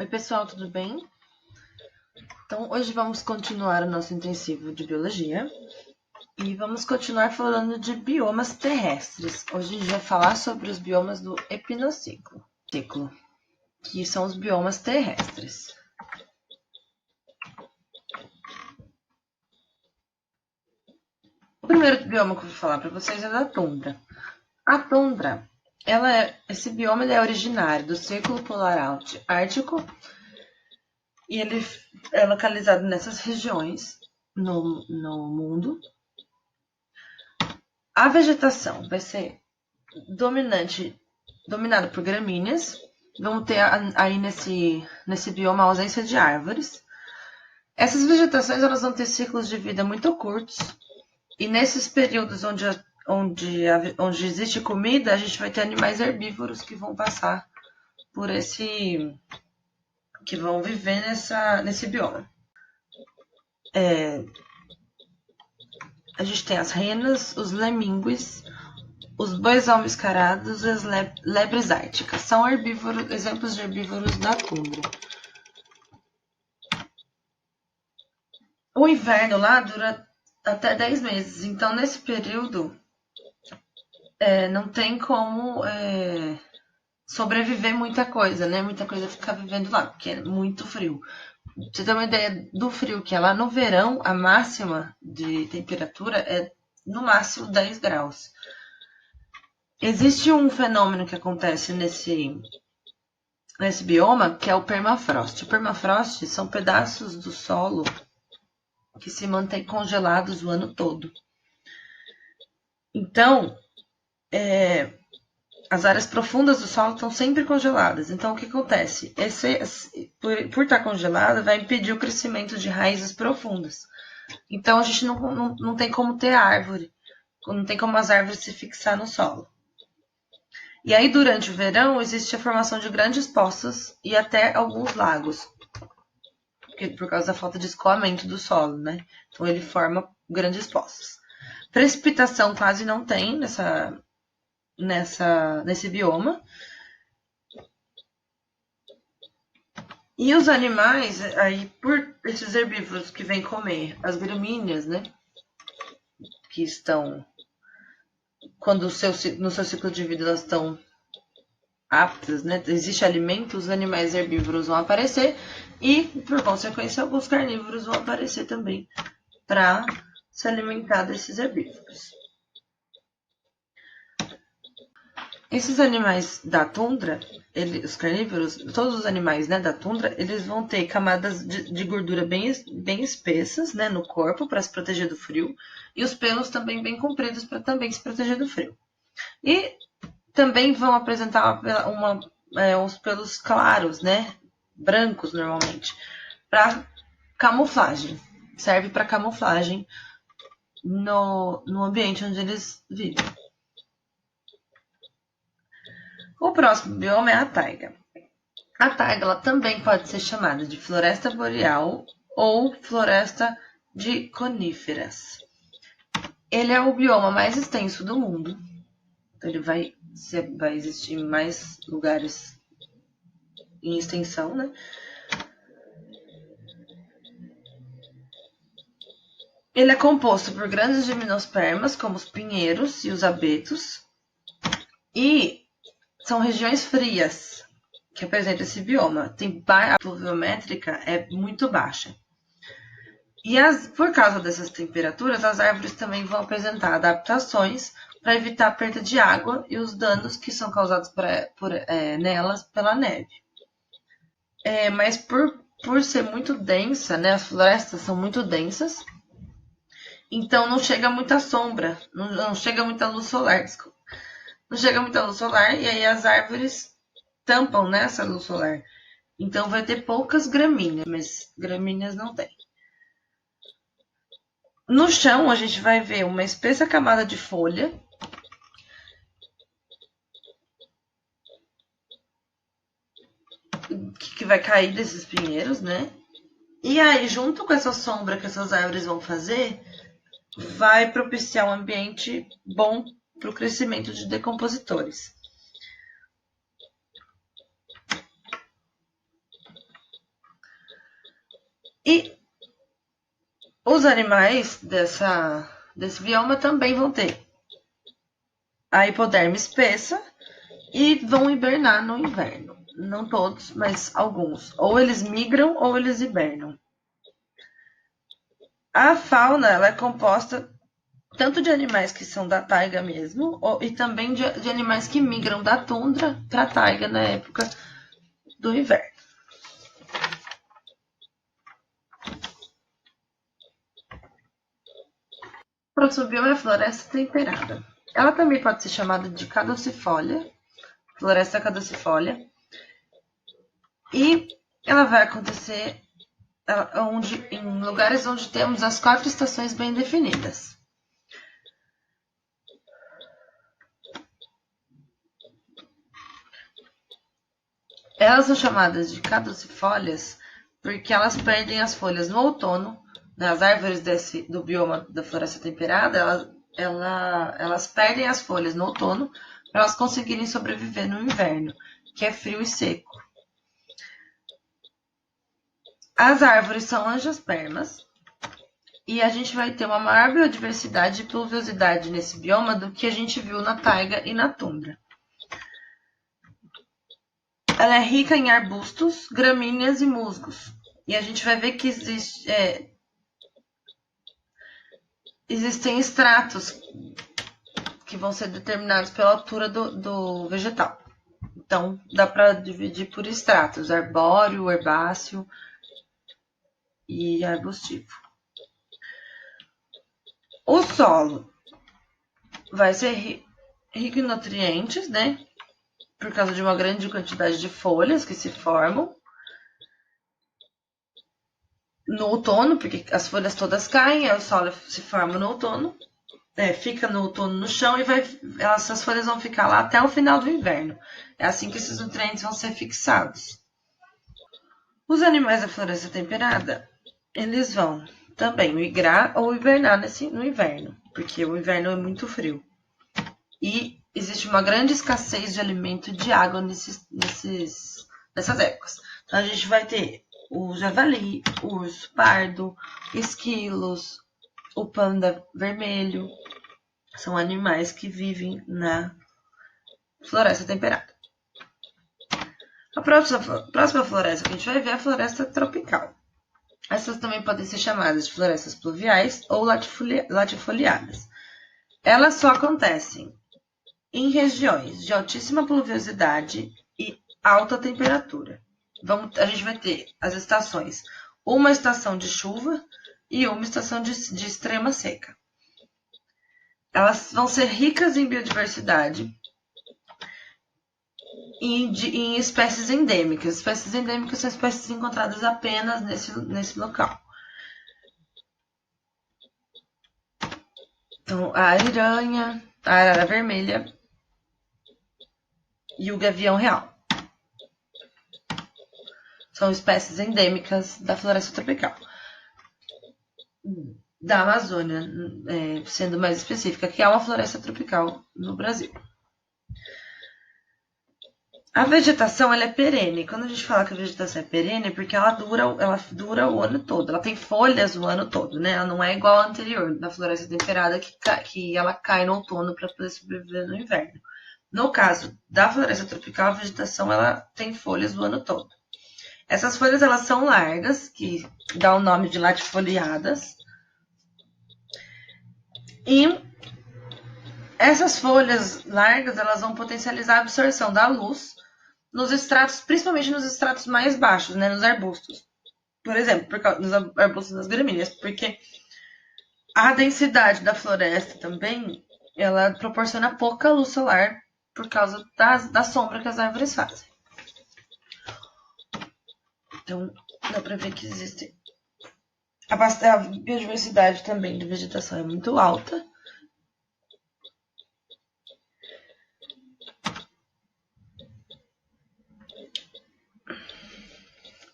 Oi pessoal, tudo bem? Então hoje vamos continuar o nosso intensivo de biologia e vamos continuar falando de biomas terrestres. Hoje a gente vai falar sobre os biomas do epinociclo, que são os biomas terrestres. O primeiro bioma que eu vou falar para vocês é da tundra. A tundra, esse bioma é originário do Círculo Polar Ártico e ele é localizado nessas regiões no mundo. A vegetação vai ser dominada por gramíneas. Vamos ter aí nesse bioma a ausência de árvores. Essas vegetações elas vão ter ciclos de vida muito curtos. E nesses períodos onde existe comida, a gente vai ter animais herbívoros que vão passar por que vão viver nesse bioma. A gente tem as renas, os lemíngues, os bois almiscarados e as lebres árticas. São exemplos de herbívoros da tundra. O inverno lá dura até 10 meses. Então, nesse período, não tem como sobreviver muita coisa, né? Muita coisa fica vivendo lá, porque é muito frio. Pra você ter uma ideia do frio que é lá no verão, a máxima de temperatura é no máximo 10 graus. Existe um fenômeno que acontece nesse bioma, que é o permafrost. O permafrost são pedaços do solo que se mantêm congelados o ano todo. Então, as áreas profundas do solo estão sempre congeladas. Então, o que acontece? Por estar congelada, vai impedir o crescimento de raízes profundas. Então, a gente não tem como ter árvore. Não tem como as árvores se fixar no solo. E aí, durante o verão, existe a formação de grandes poças e até alguns lagos. Por causa da falta de escoamento do solo, né? Então, ele forma grandes poças. Precipitação quase não tem nesse bioma. E os animais, aí por esses herbívoros que vêm comer as gramíneas, né? Que estão, quando no seu ciclo de vida elas estão aptas, né? Existe alimento, os animais herbívoros vão aparecer e, por consequência, alguns carnívoros vão aparecer também para se alimentar desses herbívoros. Esses animais da tundra, os carnívoros, todos os animais, né, da tundra, eles vão ter camadas de gordura bem espessas, né, no corpo para se proteger do frio, e os pelos também bem compridos para também se proteger do frio. E também vão apresentar uns pelos claros, né, brancos normalmente, para camuflagem. Serve para camuflagem no ambiente onde eles vivem. O próximo bioma é a taiga. A taiga ela também pode ser chamada de floresta boreal ou floresta de coníferas. Ele é o bioma mais extenso do mundo. Então, ele vai existir em mais lugares em extensão, né? Ele é composto por grandes gimnospermas, como os pinheiros e os abetos, e são regiões frias que apresentam esse bioma. A pluviométrica é muito baixa. E por causa dessas temperaturas, as árvores também vão apresentar adaptações para evitar a perda de água e os danos que são causados nelas pela neve. Mas por ser muito densa, né, as florestas são muito densas, então não chega muita sombra, não chega muita luz solar, desculpa. Não chega muita luz solar e aí as árvores tampam nessa luz solar. Então vai ter poucas gramíneas, mas gramíneas não tem. No chão a gente vai ver uma espessa camada de folha que vai cair desses pinheiros, né? E aí, junto com essa sombra que essas árvores vão fazer, vai propiciar um ambiente bom para o crescimento de decompositores. E os animais desse bioma também vão ter a hipoderme espessa e vão hibernar no inverno. Não todos, mas alguns. Ou eles migram ou eles hibernam. A fauna ela é composta tanto de animais que são da taiga mesmo, e também de animais que migram da tundra para a taiga na época do inverno. O próximo bioma é a floresta temperada. Ela também pode ser chamada de caducifólia, floresta caducifólia, e ela vai acontecer em lugares onde temos as 4 estações bem definidas. Elas são chamadas de caducifólias porque elas perdem as folhas no outono. As árvores do bioma da floresta temperada, elas perdem as folhas no outono para elas conseguirem sobreviver no inverno, que é frio e seco. As árvores são angiospermas e a gente vai ter uma maior biodiversidade e pluviosidade nesse bioma do que a gente viu na taiga e na tundra. Ela é rica em arbustos, gramíneas e musgos. E a gente vai ver que existem estratos que vão ser determinados pela altura do vegetal. Então, dá para dividir por estratos: arbóreo, herbáceo e arbustivo. O solo vai ser rico em nutrientes, né? Por causa de uma grande quantidade de folhas que se formam no outono, porque as folhas todas caem, o solo se forma no outono, fica no outono no chão e essas folhas vão ficar lá até o final do inverno. É assim que esses nutrientes vão ser fixados. Os animais da floresta temperada, eles vão também migrar ou hibernar no inverno, porque o inverno é muito frio. E existe uma grande escassez de alimento e de água nessas épocas. Então a gente vai ter o javali, o urso pardo, esquilos, o panda vermelho. São animais que vivem na floresta temperada. A próxima floresta que a gente vai ver é a floresta tropical. Essas também podem ser chamadas de florestas pluviais ou latifoliadas. Elas só acontecem em regiões de altíssima pluviosidade e alta temperatura. A gente vai ter as estações, uma estação de chuva e uma estação de extrema seca. Elas vão ser ricas em biodiversidade e em espécies endêmicas. Espécies endêmicas são espécies encontradas apenas nesse local. Então, a ariranha, a arara vermelha e o gavião real. São espécies endêmicas da floresta tropical. Da Amazônia, sendo mais específica, que é uma floresta tropical no Brasil. A vegetação ela é perene. Quando a gente fala que a vegetação é perene, é porque ela dura o ano todo. Ela tem folhas o ano todo, né? Ela não é igual à anterior, da floresta temperada, que ela cai no outono para poder sobreviver no inverno. No caso da floresta tropical, a vegetação ela tem folhas o ano todo. Essas folhas elas são largas, que dá o nome de latifoliadas. E essas folhas largas elas vão potencializar a absorção da luz nos estratos, principalmente nos estratos mais baixos, né, nos arbustos. Por exemplo, nos arbustos das gramíneas, porque a densidade da floresta também ela proporciona pouca luz solar por causa da sombra que as árvores fazem. Então, dá para ver que existe a biodiversidade também de vegetação é muito alta.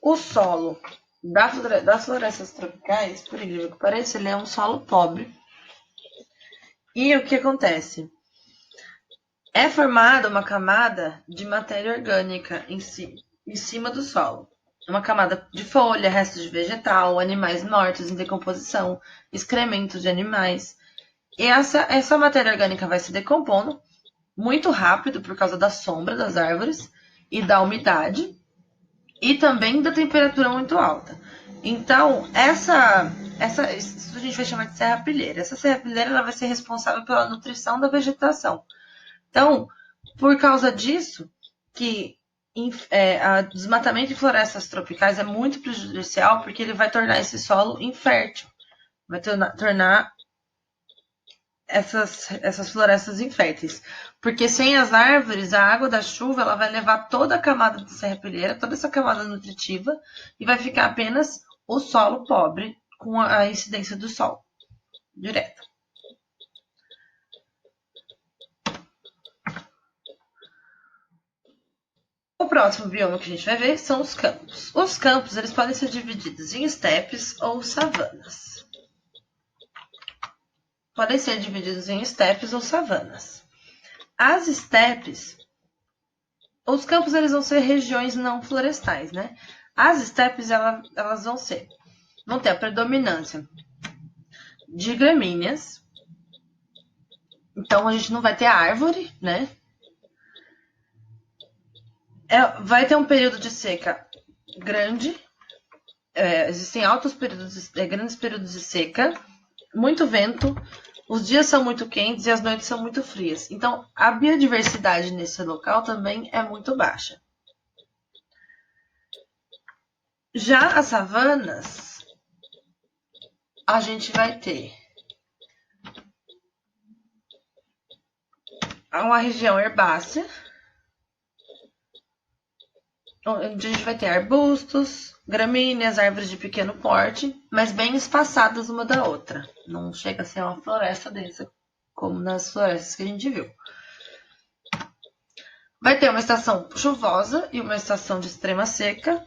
O solo das florestas tropicais, por incrível que pareça, ele é um solo pobre. E o que acontece? É formada uma camada de matéria orgânica em cima do solo. uma camada de folha, restos de vegetal, animais mortos em decomposição, excrementos de animais. E essa matéria orgânica vai se decompondo muito rápido por causa da sombra das árvores e da umidade e também da temperatura muito alta. Então, isso a gente vai chamar de serrapilheira. Essa serrapilheira ela vai ser responsável pela nutrição da vegetação. Então, por causa disso, que o desmatamento em florestas tropicais é muito prejudicial, porque ele vai tornar esse solo infértil, vai tornar essas florestas inférteis. Porque sem as árvores, a água da chuva ela vai levar toda a camada de serrapilheira, toda essa camada nutritiva, e vai ficar apenas o solo pobre com a incidência do sol direto. O próximo bioma que a gente vai ver são os campos. Os campos eles podem ser divididos em estepes ou savanas. Podem ser divididos em estepes ou savanas. As estepes, os campos eles vão ser regiões não florestais, né? As estepes elas vão ter a predominância de gramíneas. Então a gente não vai ter árvore, né? Vai ter um período de seca grande. Existem grandes períodos de seca, muito vento, os dias são muito quentes e as noites são muito frias. Então, a biodiversidade nesse local também é muito baixa. Já as savanas, a gente vai ter uma região herbácea, onde a gente vai ter arbustos, gramíneas, árvores de pequeno porte, mas bem espaçadas uma da outra. Não chega a ser uma floresta densa, como nas florestas que a gente viu. Vai ter uma estação chuvosa e uma estação de extrema seca.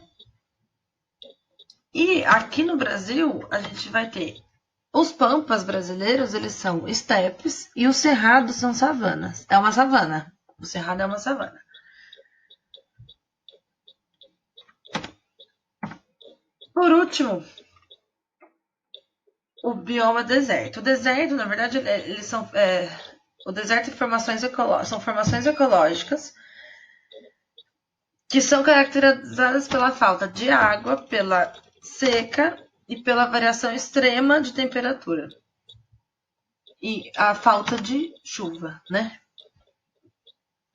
E aqui no Brasil, a gente vai ter os pampas brasileiros, eles são estepes, e os cerrados são savanas. É uma savana. O cerrado é uma savana. Por último, o bioma deserto. O deserto, na verdade, eles são. O deserto são formações ecológicas que são caracterizadas pela falta de água, pela seca e pela variação extrema de temperatura. E a falta de chuva, né?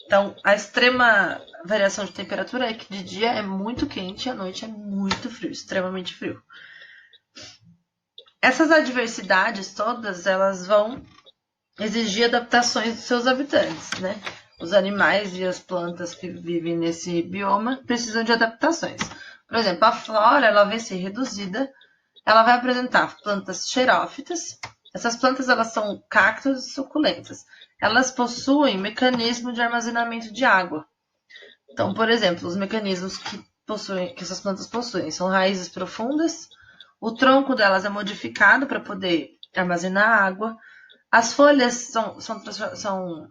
Então, a extrema variação de temperatura é que de dia é muito quente e à noite é muito frio, extremamente frio. Essas adversidades todas, elas vão exigir adaptações dos seus habitantes, né? Os animais e as plantas que vivem nesse bioma precisam de adaptações. Por exemplo, a flora, ela vai ser reduzida, ela vai apresentar plantas xerófitas. Essas plantas, elas são cactos e suculentas. Elas possuem mecanismo de armazenamento de água. Então, por exemplo, os mecanismos que essas plantas possuem são raízes profundas, o tronco delas é modificado para poder armazenar água, as folhas são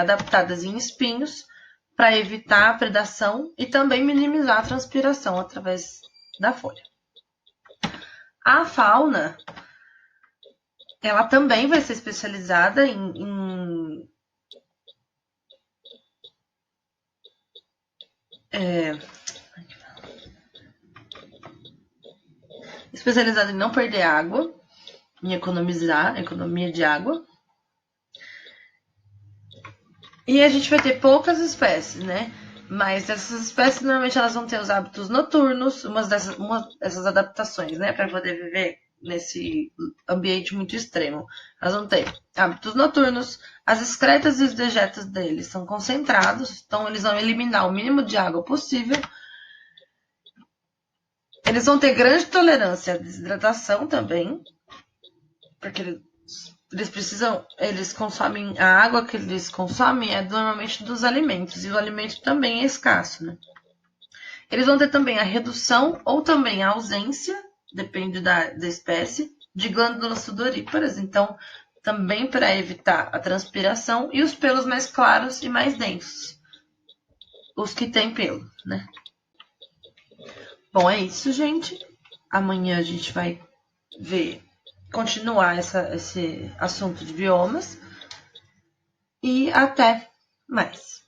adaptadas em espinhos para evitar a predação e também minimizar a transpiração através da folha. A fauna, ela também vai ser especializada especializada em não perder água, em economia de água. E a gente vai ter poucas espécies, né? Mas essas espécies normalmente elas vão ter os hábitos noturnos, uma dessas adaptações, né, para poder viver nesse ambiente muito extremo. Elas vão ter hábitos noturnos, as excretas e os dejetos deles são concentrados, então eles vão eliminar o mínimo de água possível. Eles vão ter grande tolerância à desidratação também, porque eles consomem a água que eles consomem é normalmente dos alimentos, e o alimento também é escasso, né? Eles vão ter também a redução ou também a ausência, depende da espécie, de glândulas sudoríparas, então também para evitar a transpiração, e os pelos mais claros e mais densos, os que têm pelo, né? Bom, é isso, gente. Amanhã a gente vai continuar esse assunto de biomas. E até mais.